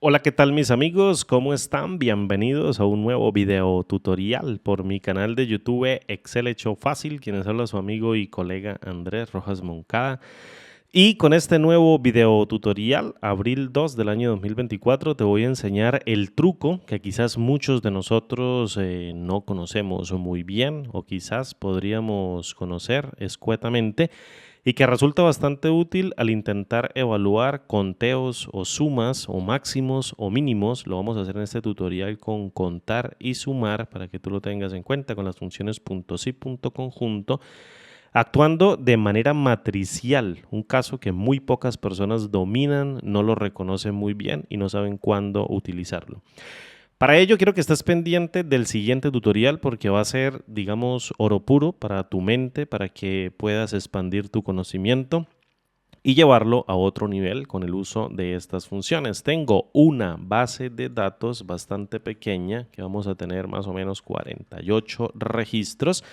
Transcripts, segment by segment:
Hola, ¿qué tal mis amigos? ¿Cómo están? Bienvenidos a un nuevo video tutorial por mi canal de YouTube Excel Hecho Fácil, quienes habla su amigo y colega Andrés Rojas Moncada. Y con este nuevo video tutorial, abril 2 del año 2024, te voy a enseñar el truco que quizás muchos de nosotros no conocemos muy bien o quizás podríamos conocer escuetamente y que resulta bastante útil al intentar evaluar conteos o sumas o máximos o mínimos. Lo vamos a hacer en este tutorial con contar y sumar para que tú lo tengas en cuenta con las funciones .si y .conjunto, actuando de manera matricial, un caso que muy pocas personas dominan, no lo reconocen muy bien y no saben cuándo utilizarlo. Para ello quiero que estés pendiente del siguiente tutorial porque va a ser, digamos, oro puro para tu mente, para que puedas expandir tu conocimiento y llevarlo a otro nivel con el uso de estas funciones. Tengo una base de datos bastante pequeña que vamos a tener más o menos 48 registros.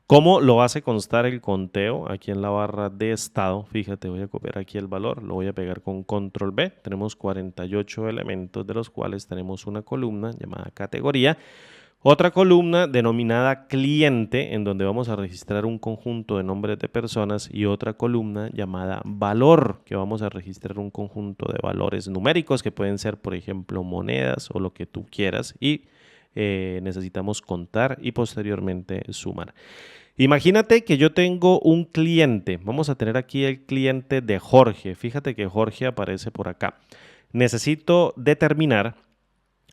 ¿Cómo lo hace constar el conteo? Aquí en la barra de estado, fíjate, voy a copiar aquí el valor, lo voy a pegar con control B. Tenemos 48 elementos de los cuales tenemos una columna llamada categoría, otra columna denominada cliente, en donde vamos a registrar un conjunto de nombres de personas, y otra columna llamada valor, que vamos a registrar un conjunto de valores numéricos que pueden ser, por ejemplo, monedas o lo que tú quieras, y necesitamos contar y posteriormente sumar. Imagínate que yo tengo un cliente. Vamos a tener aquí el cliente de Jorge. Fíjate que Jorge aparece por acá. Necesito determinar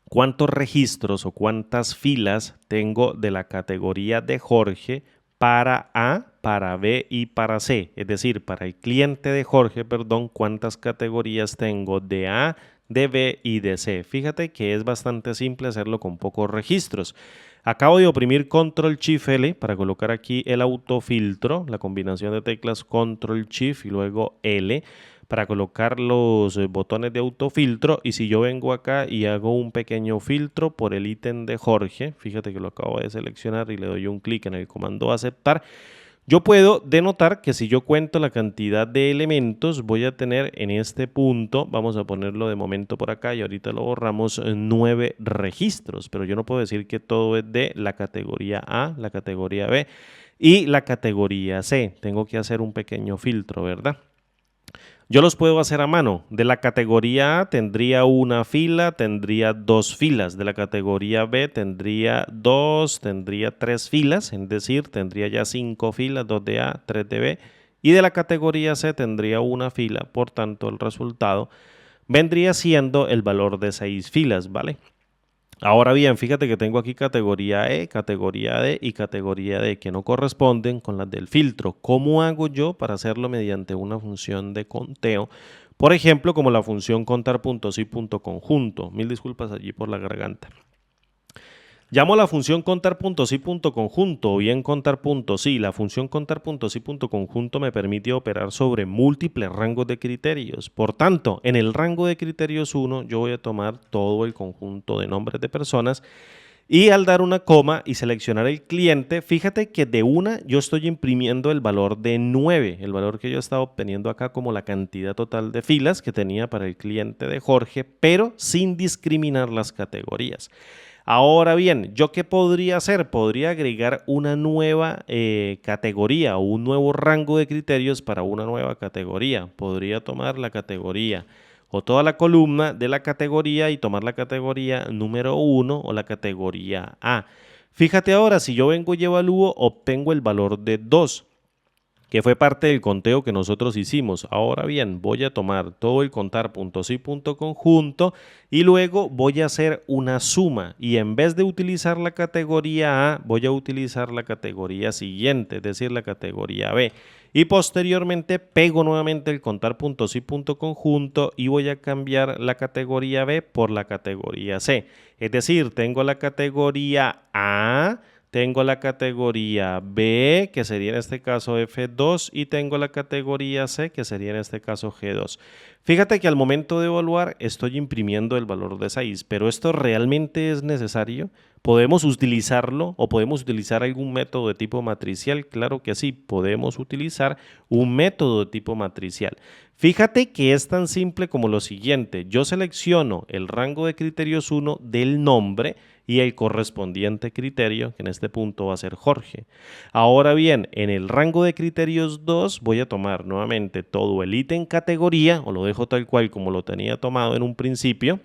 cuántos registros o cuántas filas tengo de la categoría de Jorge para A, para B y para C. Es decir, para el cliente de Jorge, perdón, cuántas categorías tengo de A, de B y de C. Fíjate que es bastante simple hacerlo con pocos registros. Acabo de oprimir Control Shift L para colocar aquí el autofiltro, la combinación de teclas Control Shift y luego L para colocar los botones de autofiltro. Y si yo vengo acá y hago un pequeño filtro por el ítem de Jorge, fíjate que lo acabo de seleccionar y le doy un clic en el comando aceptar, yo puedo denotar que si yo cuento la cantidad de elementos, voy a tener en este punto, vamos a ponerlo de momento por acá y ahorita lo borramos, 9 registros, pero yo no puedo decir que todo es de la categoría A, la categoría B y la categoría C. Tengo que hacer un pequeño filtro, ¿verdad? Yo los puedo hacer a mano. De la categoría A tendría una fila, tendría dos filas. De la categoría B tendría dos, tendría tres filas, es decir, tendría ya 5 filas, 2 de A, 3 de B. Y de la categoría C tendría una fila, por tanto el resultado vendría siendo el valor de 6 filas, ¿vale? Ahora bien, fíjate que tengo aquí categoría E, categoría D y categoría D que no corresponden con las del filtro. ¿Cómo hago yo para hacerlo mediante una función de conteo? Por ejemplo, como la función contar.si.conjunto. Mil disculpas allí por la garganta. Llamo a la función contar.si.conjunto o bien contar.si. La función contar.si.conjunto me permite operar sobre múltiples rangos de criterios. Por tanto, en el rango de criterios 1 yo voy a tomar todo el conjunto de nombres de personas y al dar una coma y seleccionar el cliente, fíjate que de una yo estoy imprimiendo el valor de 9, el valor que yo estaba obteniendo acá como la cantidad total de filas que tenía para el cliente de Jorge, pero sin discriminar las categorías. Ahora bien, ¿yo qué podría hacer? Podría agregar una nueva categoría o un nuevo rango de criterios para una nueva categoría. Podría tomar la categoría o toda la columna de la categoría y tomar la categoría número 1 o la categoría A. Fíjate ahora, si yo vengo y evalúo, obtengo el valor de 2, que fue parte del conteo que nosotros hicimos. Ahora bien, voy a tomar todo el contar.si.conjunto y luego voy a hacer una suma, y en vez de utilizar la categoría A, voy a utilizar la categoría siguiente, es decir, la categoría B. Y posteriormente pego nuevamente el contar.si.conjunto y voy a cambiar la categoría B por la categoría C. Es decir, tengo la categoría A, tengo la categoría B, que sería en este caso F2, y tengo la categoría C, que sería en este caso G2. Fíjate que al momento de evaluar estoy imprimiendo el valor de 6, pero ¿esto realmente es necesario? ¿Podemos utilizarlo o podemos utilizar algún método de tipo matricial? Claro que sí, podemos utilizar un método de tipo matricial. Fíjate que es tan simple como lo siguiente. Yo selecciono el rango de criterios 1 del nombre y el correspondiente criterio, que en este punto va a ser Jorge. Ahora bien, en el rango de criterios 2 voy a tomar nuevamente todo el ítem categoría, o lo dejo tal cual como lo tenía tomado en un principio,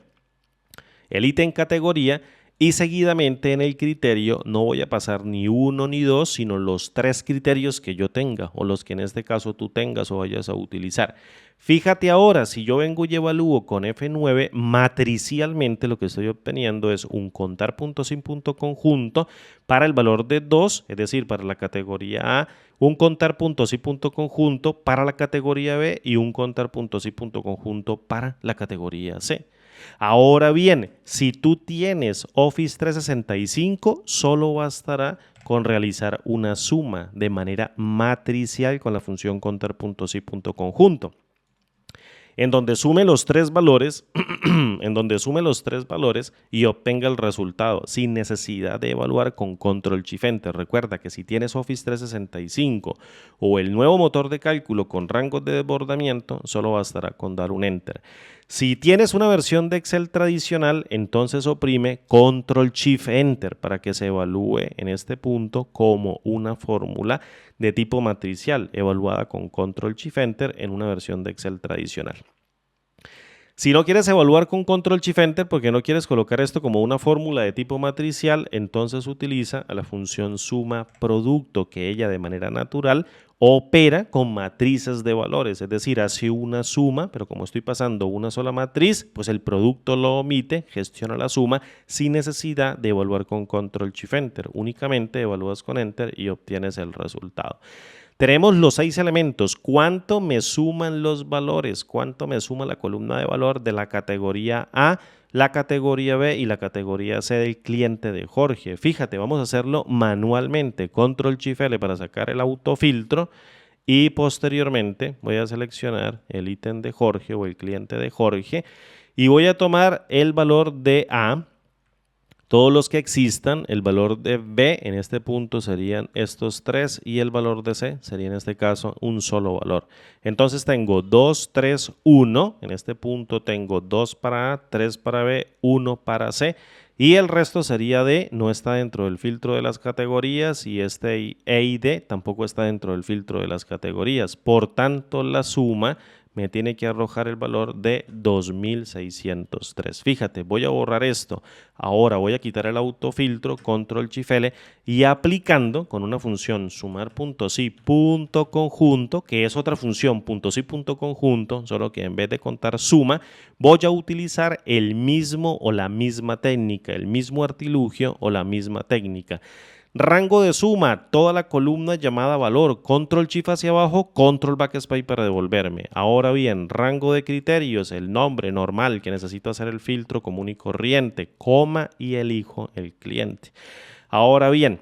el ítem categoría, y seguidamente en el criterio no voy a pasar ni uno ni dos, sino los 3 criterios que yo tenga o los que en este caso tú tengas o vayas a utilizar. Fíjate ahora, si yo vengo y evalúo con F9, matricialmente lo que estoy obteniendo es un contar punto sin punto conjunto para el valor de 2, es decir, para la categoría A, un contar punto sí punto conjunto para la categoría B y un contar punto sí punto conjunto para la categoría C. Ahora bien, si tú tienes Office 365, solo bastará con realizar una suma de manera matricial con la función contar punto sí punto conjunto, en donde sume los 3 valores, y obtenga el resultado sin necesidad de evaluar con Control Shift Enter. Recuerda que si tienes Office 365 o el nuevo motor de cálculo con rangos de desbordamiento, solo bastará con dar un Enter. Si tienes una versión de Excel tradicional, entonces oprime Control Shift Enter para que se evalúe en este punto como una fórmula de tipo matricial evaluada con Control Shift Enter en una versión de Excel tradicional. Si no quieres evaluar con Control Shift Enter porque no quieres colocar esto como una fórmula de tipo matricial, entonces utiliza a la función suma producto, que ella de manera natural opera con matrices de valores, es decir, hace una suma, pero como estoy pasando una sola matriz, pues el producto lo omite, gestiona la suma sin necesidad de evaluar con Control Shift Enter, únicamente evalúas con Enter y obtienes el resultado. Tenemos los 6 elementos. ¿Cuánto me suman los valores? ¿Cuánto me suma la columna de valor de la categoría A, la categoría B y la categoría C del cliente de Jorge? Fíjate, vamos a hacerlo manualmente. Control Shift L para sacar el autofiltro y posteriormente voy a seleccionar el ítem de Jorge o el cliente de Jorge y voy a tomar el valor de A. Todos los que existan, el valor de B en este punto serían estos 3 y el valor de C sería en este caso un solo valor. Entonces tengo 2, 3, 1. En este punto tengo 2 para A, 3 para B, 1 para C. Y el resto sería D, no está dentro del filtro de las categorías y este E y D tampoco está dentro del filtro de las categorías. Por tanto, la suma me tiene que arrojar el valor de 2603. Fíjate, voy a borrar esto. Ahora voy a quitar el autofiltro, Control Shift L, y aplicando con una función sumar punto sí punto conjunto, que es otra función punto sí punto conjunto, solo que en vez de contar suma, voy a utilizar el mismo o la misma técnica, el mismo artilugio o la misma técnica. Rango de suma, toda la columna llamada valor, Control Shift hacia abajo, Control Backspace para devolverme. Ahora bien, rango de criterios, el nombre normal que necesito hacer el filtro común y corriente, coma y elijo el cliente. Ahora bien,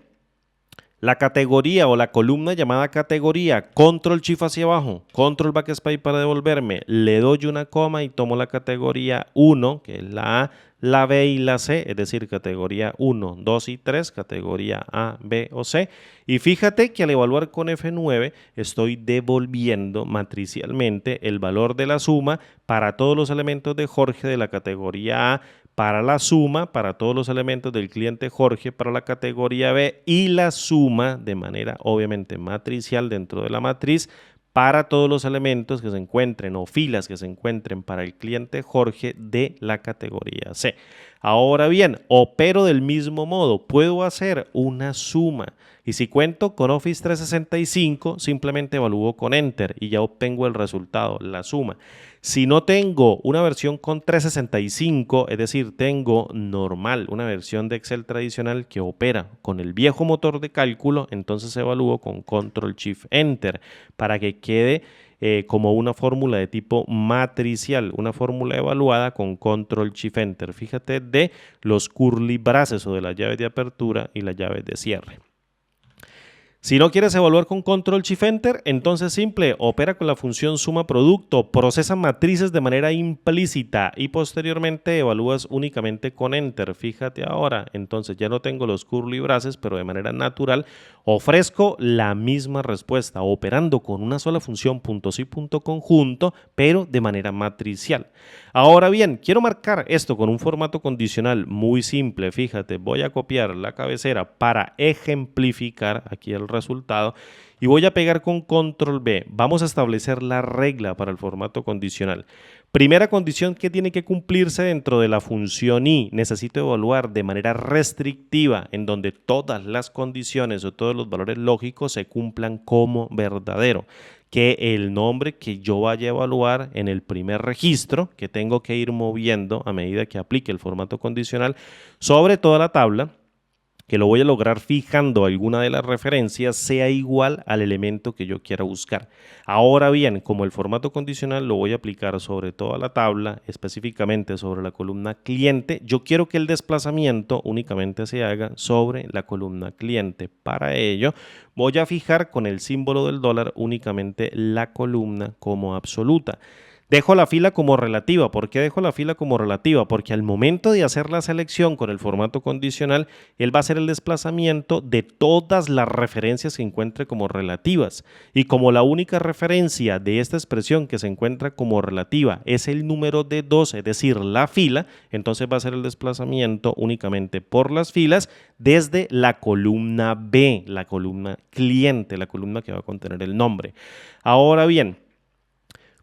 la categoría o la columna llamada categoría, Control Shift hacia abajo, Control Backspace para devolverme, le doy una coma y tomo la categoría 1, que es la A, la B y la C, es decir, categoría 1, 2 y 3, categoría A, B o C. Y fíjate que al evaluar con F9 estoy devolviendo matricialmente el valor de la suma para todos los elementos de Jorge de la categoría A, para la suma para todos los elementos del cliente Jorge para la categoría B y la suma de manera obviamente matricial dentro de la matriz para todos los elementos que se encuentren o filas que se encuentren para el cliente Jorge de la categoría C. Ahora bien, opero del mismo modo, puedo hacer una suma y si cuento con Office 365 simplemente evalúo con Enter y ya obtengo el resultado, la suma. Si no tengo una versión con 365, es decir, tengo normal, una versión de Excel tradicional que opera con el viejo motor de cálculo, entonces evalúo con Control Shift Enter para que quede como una fórmula de tipo matricial, una fórmula evaluada con control shift enter. Fíjate de los curly braces o de las llaves de apertura y las llaves de cierre. Si no quieres evaluar con control shift enter, entonces simple, opera con la función suma producto, procesa matrices de manera implícita y posteriormente evalúas únicamente con enter. Fíjate ahora, entonces ya no tengo los curly braces, pero de manera natural ofrezco la misma respuesta, operando con una sola función punto sí punto conjunto, pero de manera matricial. Ahora bien, quiero marcar esto con un formato condicional muy simple. Fíjate, voy a copiar la cabecera para ejemplificar aquí el resultado y voy a pegar con control B. Vamos a establecer la regla para el formato condicional. Primera condición que tiene que cumplirse dentro de la función i. Necesito evaluar de manera restrictiva en donde todas las condiciones o todos los valores lógicos se cumplan como verdadero. Que el nombre que yo vaya a evaluar en el primer registro, que tengo que ir moviendo a medida que aplique el formato condicional sobre toda la tabla, que lo voy a lograr fijando alguna de las referencias, sea igual al elemento que yo quiera buscar. Ahora bien, como el formato condicional lo voy a aplicar sobre toda la tabla, específicamente sobre la columna cliente, yo quiero que el desplazamiento únicamente se haga sobre la columna cliente. Para ello, voy a fijar con el símbolo del dólar únicamente la columna como absoluta. Dejo la fila como relativa. ¿Por qué dejo la fila como relativa? Porque al momento de hacer la selección con el formato condicional, él va a hacer el desplazamiento de todas las referencias que encuentre como relativas. Y como la única referencia de esta expresión que se encuentra como relativa es el número de 2, es decir, la fila, entonces va a hacer el desplazamiento únicamente por las filas desde la columna B, la columna cliente, la columna que va a contener el nombre. Ahora bien,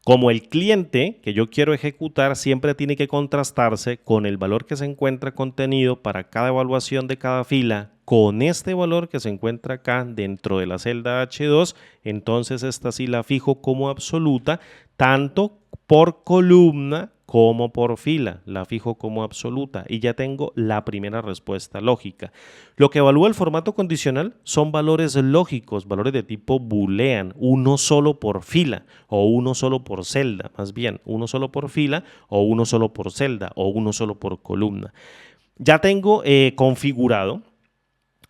como el cliente que yo quiero ejecutar siempre tiene que contrastarse con el valor que se encuentra contenido para cada evaluación de cada fila con este valor que se encuentra acá dentro de la celda H2, entonces esta sí la fijo como absoluta, tanto por columna como por fila, la fijo como absoluta y ya tengo la primera respuesta lógica. Lo que evalúa el formato condicional son valores lógicos, valores de tipo boolean, uno solo por fila o uno solo por celda, más bien uno solo por fila o uno solo por celda o uno solo por columna. Ya tengo configurado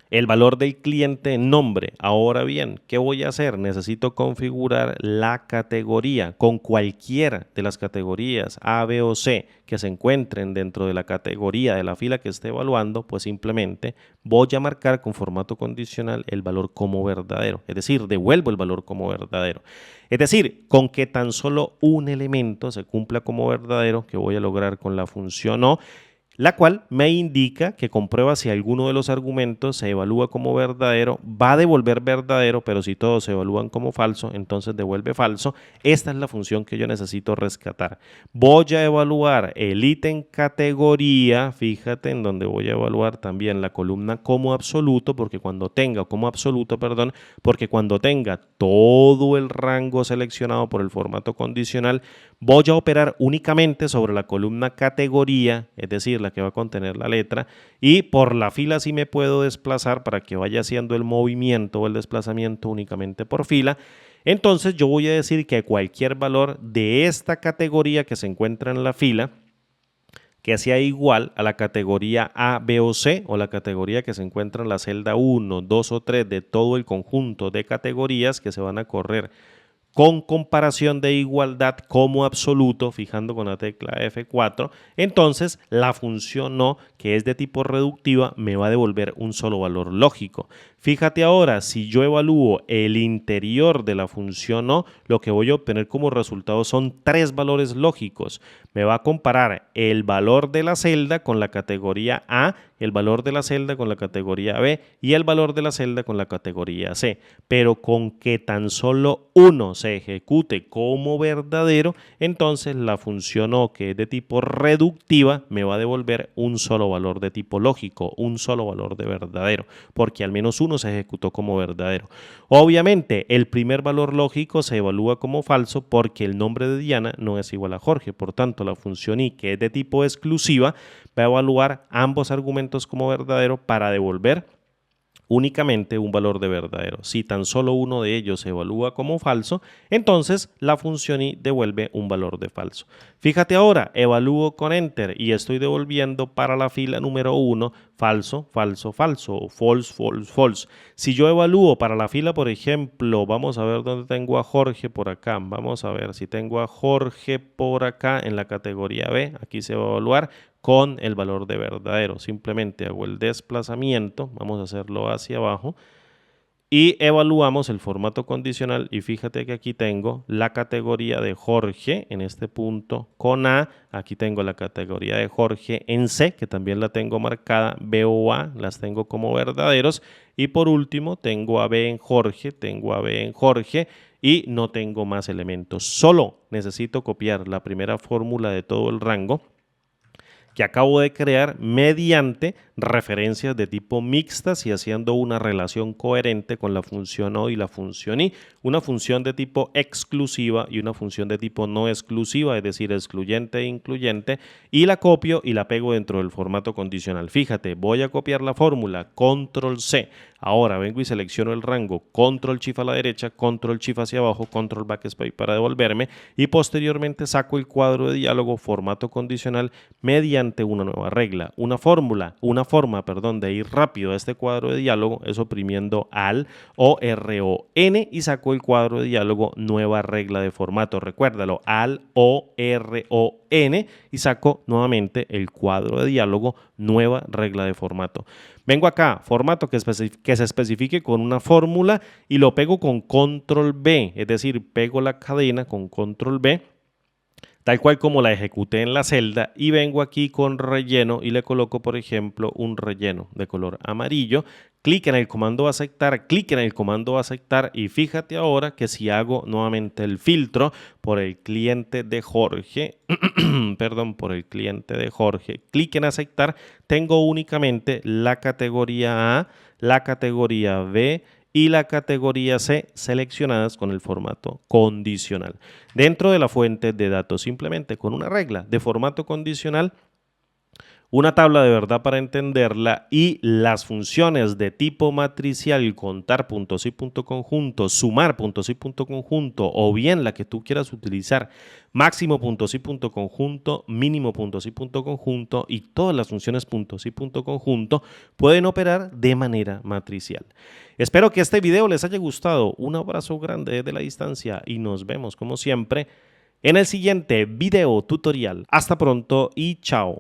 el valor del cliente nombre. Ahora bien, ¿qué voy a hacer? Necesito configurar la categoría con cualquiera de las categorías A, B o C que se encuentren dentro de la categoría de la fila que esté evaluando, pues simplemente voy a marcar con formato condicional el valor como verdadero. Es decir, devuelvo el valor como verdadero. Es decir, con que tan solo un elemento se cumpla como verdadero, que voy a lograr con la función O, la cual me indica que comprueba si alguno de los argumentos se evalúa como verdadero, va a devolver verdadero, pero si todos se evalúan como falso, entonces devuelve falso. Esta es la función que yo necesito rescatar. Voy a evaluar el ítem categoría, fíjate en donde voy a evaluar también la columna como absoluto, porque cuando tenga todo el rango seleccionado por el formato condicional, voy a operar únicamente sobre la columna categoría, es decir, la que va a contener la letra, y por la fila sí me puedo desplazar para que vaya haciendo el movimiento o el desplazamiento únicamente por fila. Entonces yo voy a decir que cualquier valor de esta categoría que se encuentra en la fila, que sea igual a la categoría A, B o C o la categoría que se encuentra en la celda 1, 2 o 3 de todo el conjunto de categorías que se van a correr con comparación de igualdad como absoluto, fijando con la tecla F4, entonces la función no, que es de tipo reductiva, me va a devolver un solo valor lógico. Fíjate ahora, si yo evalúo el interior de la función no, lo que voy a obtener como resultado son 3 valores lógicos. Me va a comparar el valor de la celda con la categoría A, el valor de la celda con la categoría B y el valor de la celda con la categoría C. Pero con que tan solo uno se ejecute como verdadero, entonces la función O, que es de tipo reductiva, me va a devolver un solo valor de tipo lógico, un solo valor de verdadero, porque al menos uno se ejecutó como verdadero. Obviamente, el primer valor lógico se evalúa como falso porque el nombre de Diana no es igual a Jorge. Por tanto, la función i, que es de tipo exclusiva, va a evaluar ambos argumentos como verdadero para devolver únicamente un valor de verdadero. Si tan solo uno de ellos se evalúa como falso, entonces la función i devuelve un valor de falso. Fíjate ahora, evalúo con enter y estoy devolviendo para la fila número 1 falso, falso, falso, o false, false, false. Si yo evalúo para la fila, por ejemplo, vamos a ver dónde tengo a Jorge por acá. Vamos a ver si tengo a Jorge por acá en la categoría B. Aquí se va a evaluar con el valor de verdadero. Simplemente hago el desplazamiento, vamos a hacerlo hacia abajo y evaluamos el formato condicional y fíjate que aquí tengo la categoría de Jorge en este punto con A, aquí tengo la categoría de Jorge en C que también la tengo marcada, B o A las tengo como verdaderos y por último tengo a B en Jorge, tengo a B en Jorge y no tengo más elementos, solo necesito copiar la primera fórmula de todo el rango que acabo de crear mediante referencias de tipo mixtas y haciendo una relación coherente con la función o y la función i, una función de tipo exclusiva y una función de tipo no exclusiva, es decir, excluyente e incluyente, y la copio y la pego dentro del formato condicional. Fíjate, voy a copiar la fórmula, control C, ahora vengo y selecciono el rango, control shift a la derecha, control shift hacia abajo, control backspace para devolverme y posteriormente saco el cuadro de diálogo formato condicional mediante una nueva regla, una forma de ir rápido a este cuadro de diálogo es oprimiendo AL o RON y saco el cuadro de diálogo nueva regla de formato. Recuérdalo, AL o RON y saco nuevamente el cuadro de diálogo nueva regla de formato. Vengo acá, formato que se especifique con una fórmula y lo pego con control B, es decir, pego la cadena con control B tal cual como la ejecuté en la celda y vengo aquí con relleno y le coloco, por ejemplo, un relleno de color amarillo. Clic en el comando aceptar, clic en el comando aceptar y fíjate ahora que si hago nuevamente el filtro por el cliente de Jorge, perdón, por el cliente de Jorge, clic en aceptar, tengo únicamente la categoría A, la categoría B y la categoría C seleccionadas con el formato condicional. Dentro de la fuente de datos, simplemente con una regla de formato condicional, una tabla de verdad para entenderla y las funciones de tipo matricial, contar puntos y punto conjunto, sumar puntos y punto conjunto o bien la que tú quieras utilizar, máximo puntos y punto conjunto, mínimo puntos y punto conjunto y todas las funciones puntos y punto conjunto pueden operar de manera matricial. Espero que este video les haya gustado. Un abrazo grande desde la distancia y nos vemos como siempre en el siguiente video tutorial. Hasta pronto y chao.